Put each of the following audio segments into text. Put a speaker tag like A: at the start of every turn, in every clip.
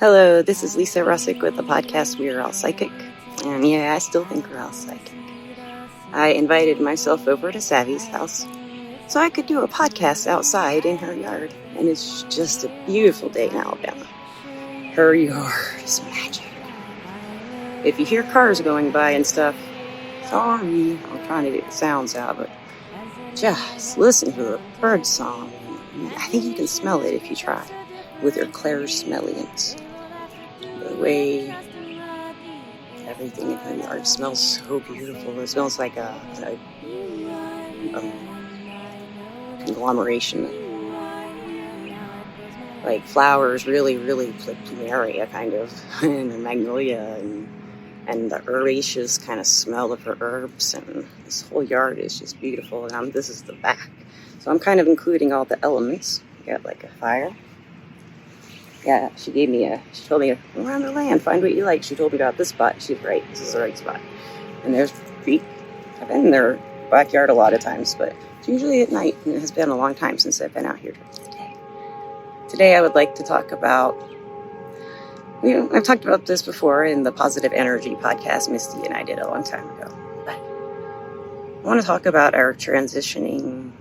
A: Hello, this is Lisa Russick with the podcast We Are All Psychic. And yeah, I still think we're all psychic. I invited myself over to Savvy's house so I could do a podcast outside in her yard. And it's just a beautiful day in Alabama. Her yard is magic. If you hear cars going by and stuff, sorry, I'm trying to get the sounds out, but just listen to the bird song. I think you can smell it if you try with your clairsmelliance. The way everything in her yard smells so beautiful. It smells like a conglomeration, like flowers, really like plumeria kind of, and the magnolia and the herbaceous kind of smell of her herbs, and this whole yard is just beautiful. And this is the back, so I'm kind of including all the elements. We got like a fire. Yeah, she told me, around the land, find what you like. She told me about this spot. She's right. This is the right spot. And there's the creek. I've been in their backyard a lot of times, but it's usually at night, and it has been a long time since I've been out here during the day. Today I would like to talk about, I've talked about this before in the Positive Energy podcast Misty and I did a long time ago. But I want to talk about our transitioning,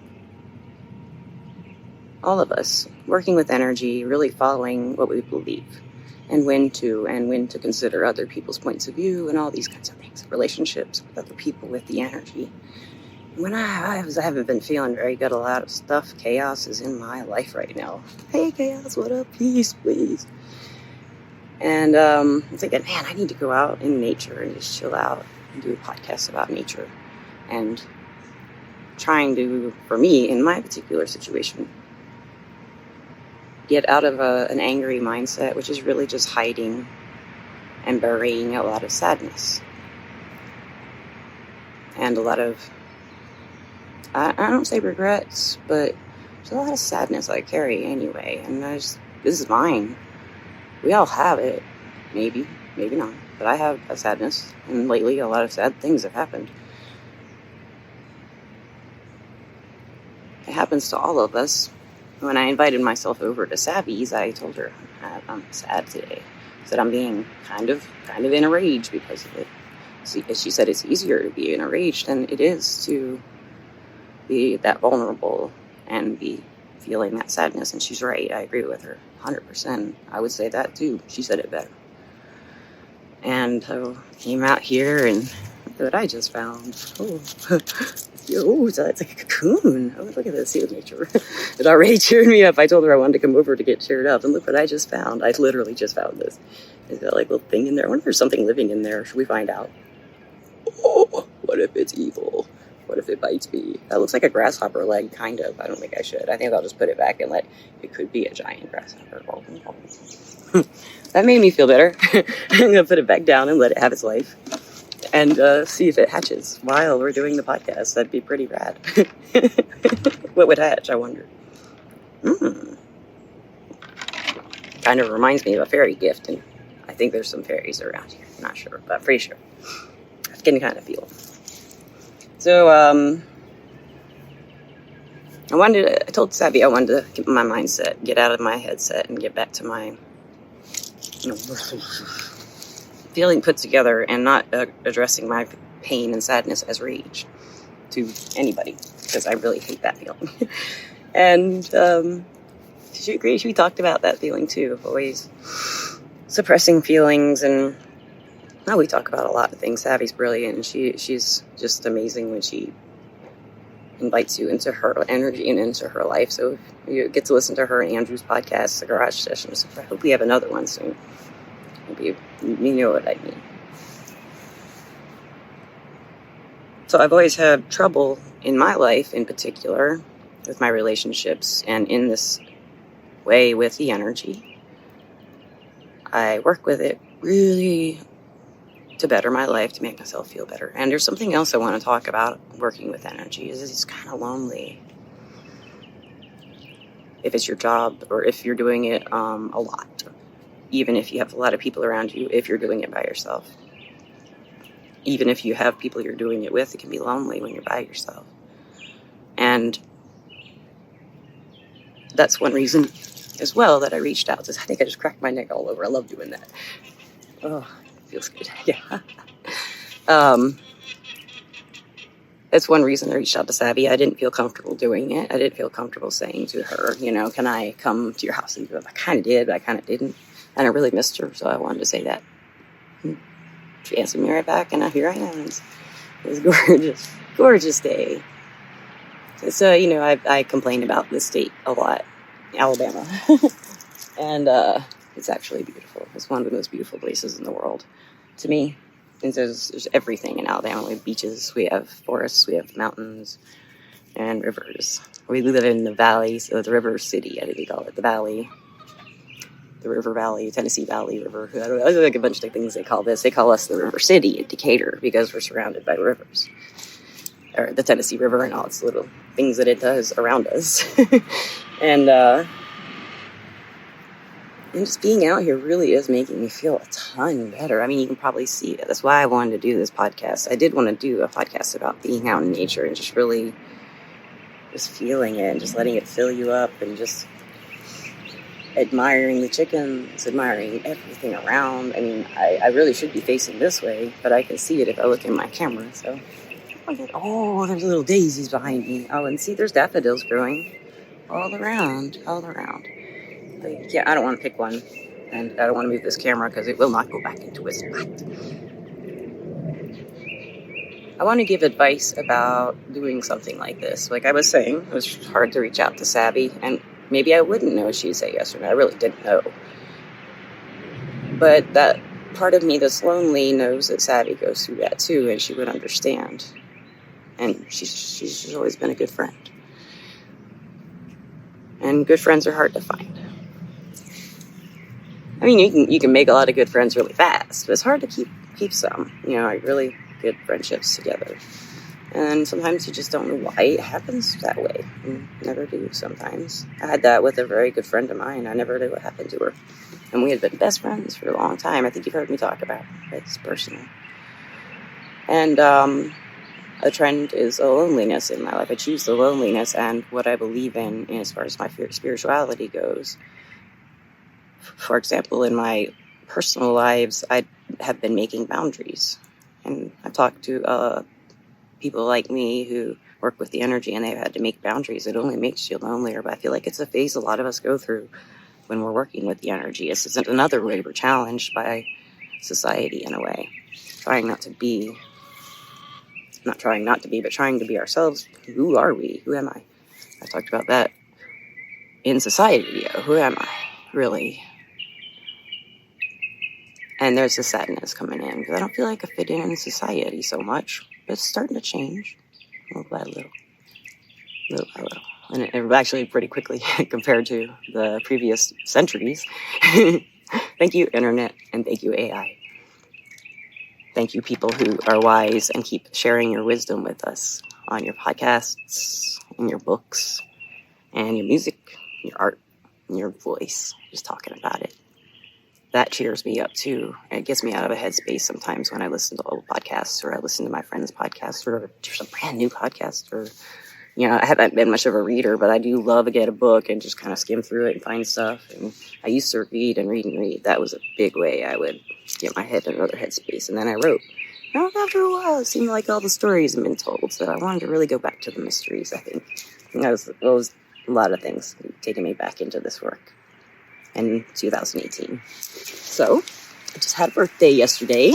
A: all of us, working with energy, really following what we believe, and when to consider other people's points of view and all these kinds of things, relationships with other people with the energy. When I haven't been feeling very good, a lot of stuff, chaos is in my life right now. Hey chaos, what up? Peace, please. And I'm thinking, man, I need to go out in nature and just chill out and do a podcast about nature. And trying to, for me, in my particular situation, get out of an angry mindset, which is really just hiding and burying a lot of sadness. And a lot of, I don't say regrets, but there's a lot of sadness I carry anyway. And this is mine. We all have it. Maybe not. But I have a sadness. And lately, a lot of sad things have happened. It happens to all of us. When I invited myself over to Savvy's, I told her I'm sad today. I said I'm being kind of in a rage because of it. She said it's easier to be in a rage than it is to be that vulnerable and be feeling that sadness. And she's right. I agree with her 100%. I would say that too. She said it better. And I came out here and look what I just found. Oh, so that's like a cocoon. Oh, look at this. See, nature. It already cheered me up. I told her I wanted to come over to get cheered up. And look what I just found. I literally just found this. It's got like a little thing in there. I wonder if there's something living in there. Should we find out? Oh, what if it's evil? What if it bites me? That looks like a grasshopper leg, kind of. I don't think I should. I think I'll just put it back and it could be a giant grasshopper. That made me feel better. I'm going to put it back down and let it have its life. And see if it hatches while we're doing the podcast. That'd be pretty rad. What would hatch, I wonder? Kind of reminds me of a fairy gift, and I think there's some fairies around here. I'm not sure, but I'm pretty sure. I can kind of feel them. So, I told Savvy I wanted to get my mindset, get out of my headset, and get back to my, feeling put together and not addressing my pain and sadness as rage to anybody, because I really hate that feeling. And she agreed. We talked about that feeling too, of always suppressing feelings. And we talk about a lot of things. Savvy's brilliant, and she's just amazing when she invites you into her energy and into her life. So if you get to listen to her and Andrew's podcast, the Garage Sessions, I hope we have another one soon. You know what I mean. So I've always had trouble in my life, in particular, with my relationships, and in this way with the energy. I work with it really to better my life, to make myself feel better. And there's something else I want to talk about working with energy, is it's kind of lonely. If it's your job, or if you're doing it a lot. Even if you have a lot of people around you, if you're doing it by yourself. Even if you have people you're doing it with, it can be lonely when you're by yourself. And that's one reason as well that I reached out to. I think I just cracked my neck all over. I love doing that. Oh, feels good. Yeah. That's one reason I reached out to Savvy. I didn't feel comfortable doing it. I didn't feel comfortable saying to her, can I come to your house and live? I kind of did, but I kind of didn't. And I really missed her, so I wanted to say that. She answered me right back, and here I am. It was gorgeous, gorgeous day. So, I complain about this state a lot, Alabama. And it's actually beautiful. It's one of the most beautiful places in the world to me. And there's everything in Alabama. We have beaches, we have forests, we have mountains, and rivers. We live in the valley, so the river city, I think we call it, the valley. The River Valley, Tennessee Valley River. I don't know, there's like a bunch of things they call this. They call us the River City in Decatur because we're surrounded by rivers. Or the Tennessee River and all its little things that it does around us. And just being out here really is making me feel a ton better. I mean, you can probably see it. That's why I wanted to do this podcast. I did want to do a podcast about being out in nature and just really just feeling it and just letting it fill you up and just admiring the chickens, admiring everything around. I mean, I really should be facing this way, but I can see it if I look in my camera. So, oh, there's little daisies behind me. Oh, and see, there's daffodils growing all around. But yeah, I don't want to pick one, and I don't want to move this camera because it will not go back into its spot. I want to give advice about doing something like this. Like I was saying, it was hard to reach out to Savvy, and maybe I wouldn't know if she'd say yes or no. I really didn't know. But that part of me that's lonely knows that Savvy goes through that too, and she would understand. And she's always been a good friend. And good friends are hard to find. I mean, you can make a lot of good friends really fast, but it's hard to keep some, like really good friendships together. And sometimes you just don't know why it happens that way. You never do sometimes. I had that with a very good friend of mine. I never knew what happened to her. And we had been best friends for a long time. I think you've heard me talk about it. It's personal. And a trend is a loneliness in my life. I choose the loneliness and what I believe in as far as my spirituality goes. For example, in my personal lives, I have been making boundaries. And I've talked to people like me who work with the energy, and they've had to make boundaries. It only makes you lonelier, but I feel like it's a phase a lot of us go through when we're working with the energy. It's another way we're challenged by society in a way. Not trying not to be, but trying to be ourselves. Who are we? Who am I? I talked about that in society video. Who am I, really? And there's the sadness coming in, because I don't feel like I fit in society so much. But it's starting to change, little by little. And it actually pretty quickly compared to the previous centuries. Thank you, Internet, and thank you, AI. Thank you, people who are wise and keep sharing your wisdom with us on your podcasts, in your books, and your music, your art, and your voice, just talking about it. That cheers me up too. It gets me out of a headspace sometimes when I listen to old podcasts, or I listen to my friend's podcast, or some brand new podcast, or, I haven't been much of a reader, but I do love to get a book and just kind of skim through it and find stuff. And I used to read. That was a big way I would get my head in another headspace. And then I wrote. And after a while, it seemed like all the stories had been told, so I wanted to really go back to the mysteries, I think. And that was a lot of things taking me back into this work in 2018. So, I just had a birthday yesterday,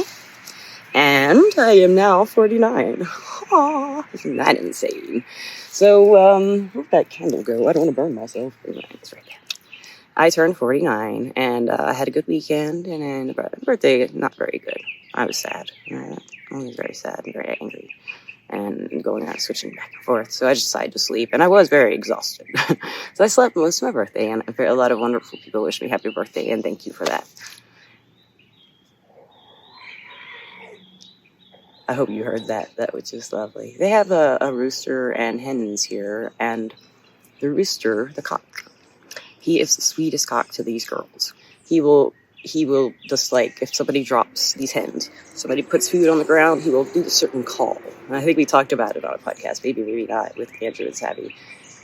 A: and I am now 49. Aww, isn't that insane? So, where'd that candle go? I don't want to burn myself. It's right there. I turned 49, and I had a good weekend, and then the birthday, not very good. I was sad. I was very sad and very angry, and going out switching back and forth. So I just decided to sleep, and I was very exhausted. So I slept most of my birthday, and a lot of wonderful people wished me happy birthday, and thank you for that. I hope you heard that. That was just lovely. They have a rooster and hens here, and the rooster, the cock, he is the sweetest cock to these girls. He will just, like, if somebody drops these hens, somebody puts food on the ground, he will do a certain call. And I think we talked about it on a podcast, maybe not, with Andrew and Savvy.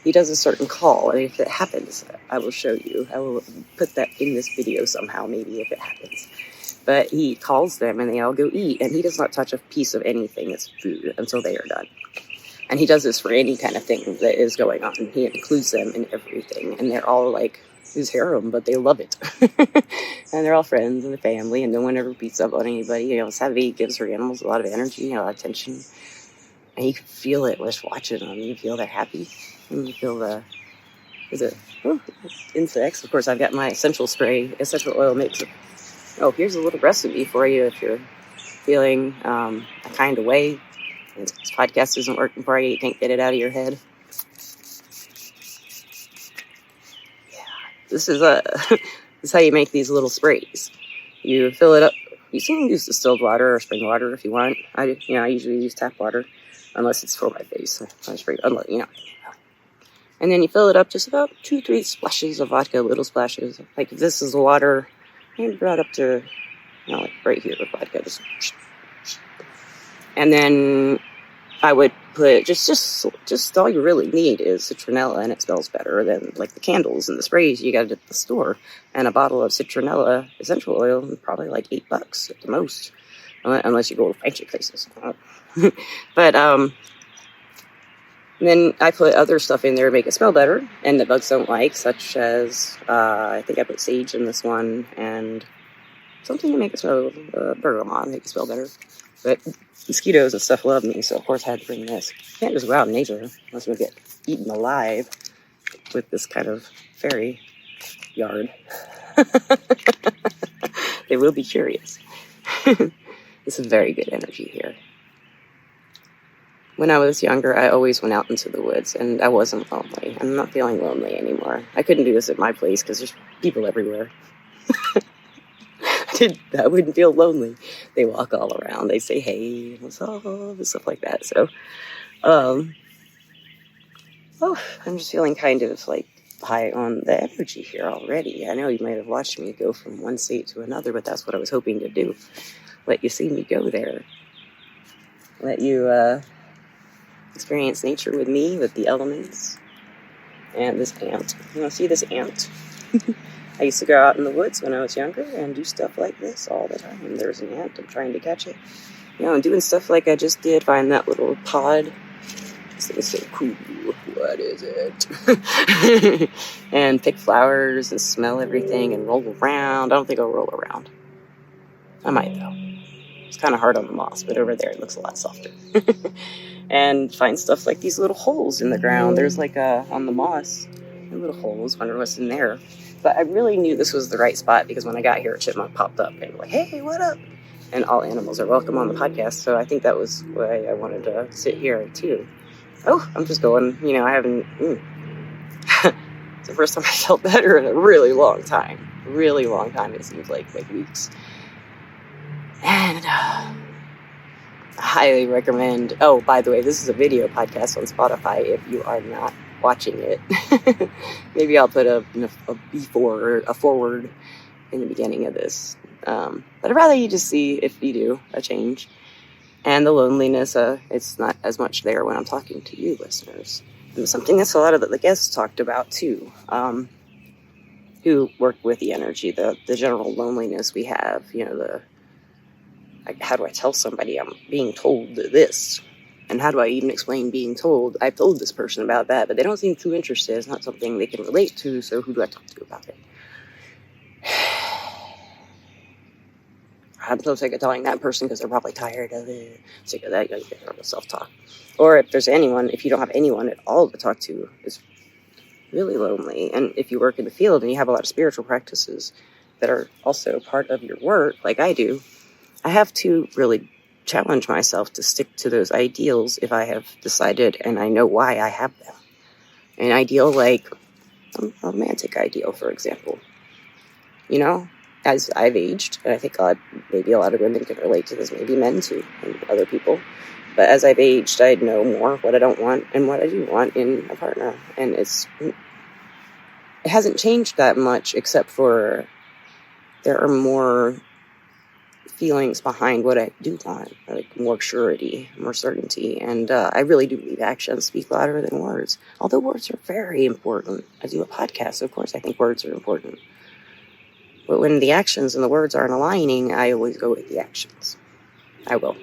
A: he does a certain call, and if it happens, I will show you. I will put that in this video somehow, maybe, if it happens. But he calls them, and they all go eat, and he does not touch a piece of anything that's food until they are done. And he does this for any kind of thing that is going on. He includes them in everything, and they're all like his harem, but they love it. And they're all friends and the family, and no one ever beats up on anybody. You know, Savvy gives her animals a lot of energy, a lot of attention. And you can feel it just watching them. You feel they're happy. And you feel the insects. Of course, I've got my essential spray, essential oil mix. Oh, here's a little recipe for you if you're feeling a kind of way. This podcast isn't working for you. You can't get it out of your head. This is this is how you make these little sprays. You fill it up. You can use distilled water or spring water if you want. I usually use tap water, unless it's for my face. I spray, and then you fill it up just about 2-3 splashes of vodka, little splashes. Like if this is water, and brought up to like right here with vodka, and then I would put just all you really need is citronella, and it smells better than like the candles and the sprays you got at the store. And a bottle of citronella essential oil is probably like $8 at the most, unless you go to fancy places. But then I put other stuff in there to make it smell better, and that bugs don't like, such as I think I put sage in this one, and something to make it smell bergamot, make it smell better. But mosquitoes and stuff love me, so of course I had to bring this. You can't just go out in nature unless you get eaten alive with this kind of fairy yard. They will be curious. This is very good energy here. When I was younger, I always went out into the woods, and I wasn't lonely. I'm not feeling lonely anymore. I couldn't do this at my place because there's people everywhere. I wouldn't feel lonely. They walk all around. They say, hey, what's up, and stuff like that. So, I'm just feeling kind of like high on the energy here already. I know you might have watched me go from one state to another, but that's what I was hoping to do. Let you see me go there. Let you experience nature with me, with the elements, and this ant. You want to see this ant? I used to go out in the woods when I was younger and do stuff like this all the time. There's an ant. I'm trying to catch it. And doing stuff like I just did. Find that little pod. This thing is so cool. What is it? And pick flowers and smell everything and roll around. I don't think I'll roll around. I might, though. It's kind of hard on the moss, but over there it looks a lot softer. And find stuff like these little holes in the ground. There's like on the moss, little holes. Wonder what's in there. But I really knew this was the right spot because when I got here, a chipmunk popped up and like, hey, what up? And all animals are welcome on the podcast. So I think that was why I wanted to sit here too. Oh, I'm just going, I haven't, it's the first time I felt better in a really long time. Really long time, it seems like weeks. And I highly recommend, oh, by the way, this is a video podcast on Spotify if you are not watching it. Maybe I'll put a before or a forward in the beginning of this. But I'd rather you just see, if you do, a change. And the loneliness, it's not as much there when I'm talking to you listeners. And something that's a lot of the guests talked about too, who work with the energy, the general loneliness we have, how do I tell somebody I'm being told this? And how do I even explain being told? I've told this person about that, but they don't seem too interested. It's not something they can relate to, so who do I talk to about it? I'm so sick of telling that person because they're probably tired of it. Sick of that, self-talk. Or if you don't have anyone at all to talk to, it's really lonely. And if you work in the field and you have a lot of spiritual practices that are also part of your work, like I do, I have to really challenge myself to stick to those ideals if I have decided and I know why I have them. An ideal like a romantic ideal, for example. As I've aged, and I think maybe a lot of women can relate to this, maybe men too, and other people. But as I've aged, I know more what I don't want and what I do want in a partner. And it hasn't changed that much, except for there are more feelings behind what I do want, like more surety, more certainty. And I really do believe actions speak louder than words. Although words are very important. I do a podcast, so of course I think words are important. But when the actions and the words aren't aligning, I always go with the actions. I will.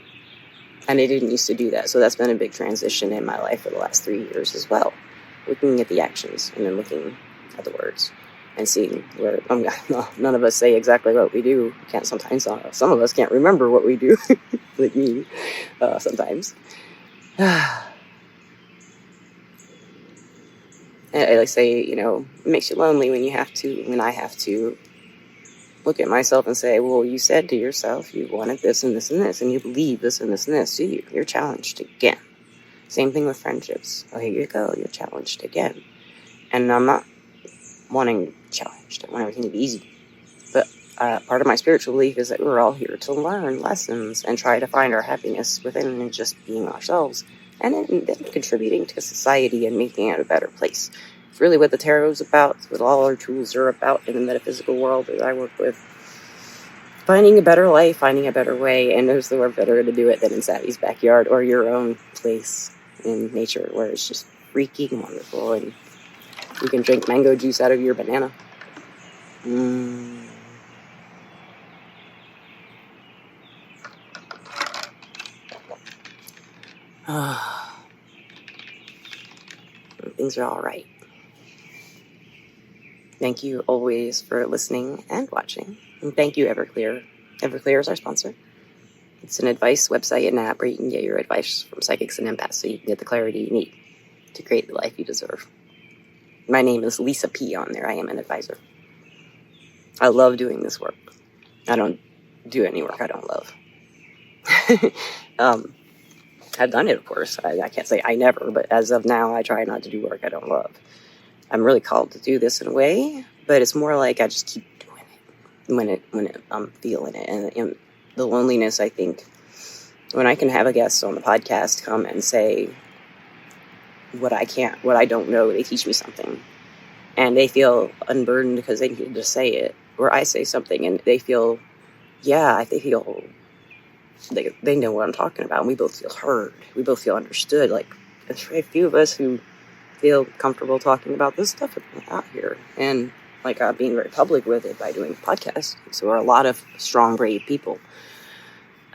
A: And I didn't used to do that. So that's been a big transition in my life for the last 3 years as well. Looking at the actions and then looking at the words and seeing where none of us say exactly what we do. Can't sometimes. Some of us can't remember what we do, like me, sometimes. I like say, it makes you lonely when I have to look at myself and say, well, you said to yourself you wanted this and this and this, and you believe this and this and this. So you're challenged again. Same thing with friendships. Oh, here you go. You're challenged again. And I'm not wanting challenged. I want everything to be easy. But part of my spiritual belief is that we're all here to learn lessons and try to find our happiness within and just being ourselves. And then contributing to society and making it a better place. It's really what the tarot is about. It's what all our tools are about in the metaphysical world that I work with. Finding a better life, finding a better way, and there's nowhere better to do it than in Savvy's backyard or your own place in nature where it's just freaking wonderful and you can drink mango juice out of your banana. Things are all right. Thank you always for listening and watching. And thank you, Everclear. Everclear is our sponsor. It's an advice website and app where you can get your advice from psychics and empaths so you can get the clarity you need to create the life you deserve. My name is Lisa P. on there. I am an advisor. I love doing this work. I don't do any work I don't love. I've done it, of course. I can't say I never, but as of now, I try not to do work I don't love. I'm really called to do this in a way, but it's more like I just keep doing it when I'm feeling it. And the loneliness, I think, when I can have a guest on the podcast come and say what I don't know, they teach me something. And they feel unburdened because they can just say it. Or I say something and they feel, they know what I'm talking about. And we both feel heard. We both feel understood. Like, there's very few of us who feel comfortable talking about this stuff out here. And like being very public with it by doing a podcast. So there are a lot of strong, brave people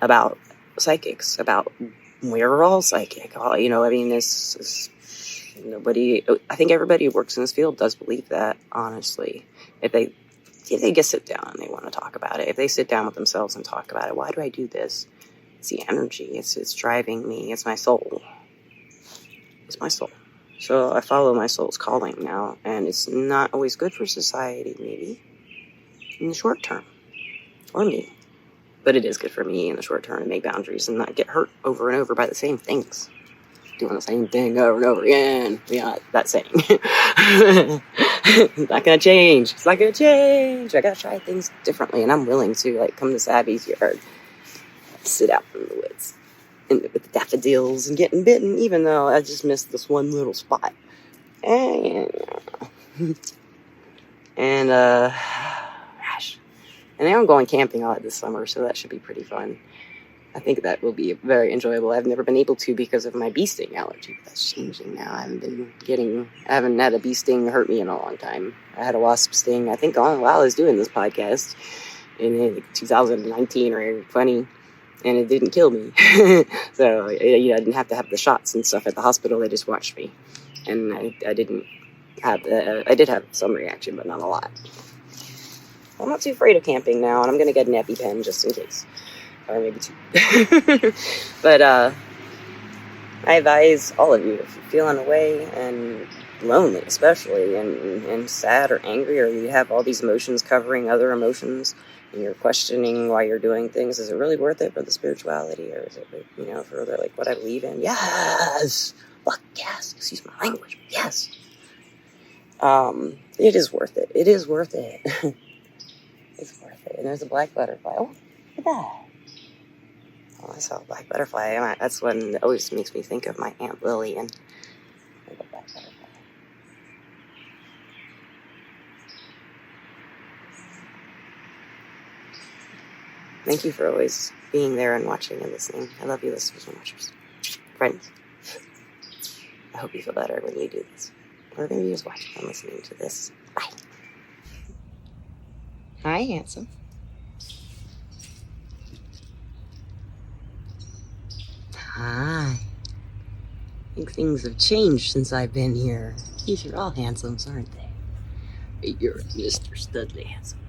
A: about psychics, about we're all psychic. Nobody, I think everybody who works in this field does believe that, honestly. If they just sit down and they want to talk about it, if they sit down with themselves and talk about it, why do I do this? It's the energy. It's driving me. It's my soul. It's my soul. So I follow my soul's calling now, and it's not always good for society, maybe, in the short term, or me. But it is good for me in the short term to make boundaries and not get hurt over and over by the same things. Doing the same thing over and over again. Yeah, that saying. It's not going to change. It's not going to change. I got to try things differently, and I'm willing to, come to Savvy's yard, sit out in the woods. With the daffodils and getting bitten, even though I just missed this one little spot. And I'm going camping a lot this summer, so that should be pretty fun. I think that will be very enjoyable. I've never been able to because of my bee sting allergy. That's changing now. I haven't had a bee sting hurt me in a long time. I had a wasp sting, I think, while I was doing this podcast in 2019 or 20. And it didn't kill me. So, I didn't have to have the shots and stuff at the hospital. They just watched me. And I didn't have I did have some reaction, but not a lot. I'm not too afraid of camping now, and I'm going to get an EpiPen just in case. Or maybe two. But I advise all of you, if you're feeling away and lonely especially, and sad or angry, or you have all these emotions covering other emotions, and you're questioning why you're doing things, is it really worth it for the spirituality, or is it, for what I believe in? Yes! Fuck yes! Excuse my language, but yes! It is worth it. It is worth it. It's worth it. And there's a black butterfly. Oh, look at that. Oh, I saw a black butterfly. That's one that always makes me think of my Aunt Lily and the black butterfly. Thank you for always being there and watching and listening. I love you, listeners and watchers. Friends, I hope you feel better when you do this. Or maybe you're just watching and listening to this. Bye. Hi, handsome. Hi. I think things have changed since I've been here. These are all handsomes, aren't they? You're Mr. Studley Handsome.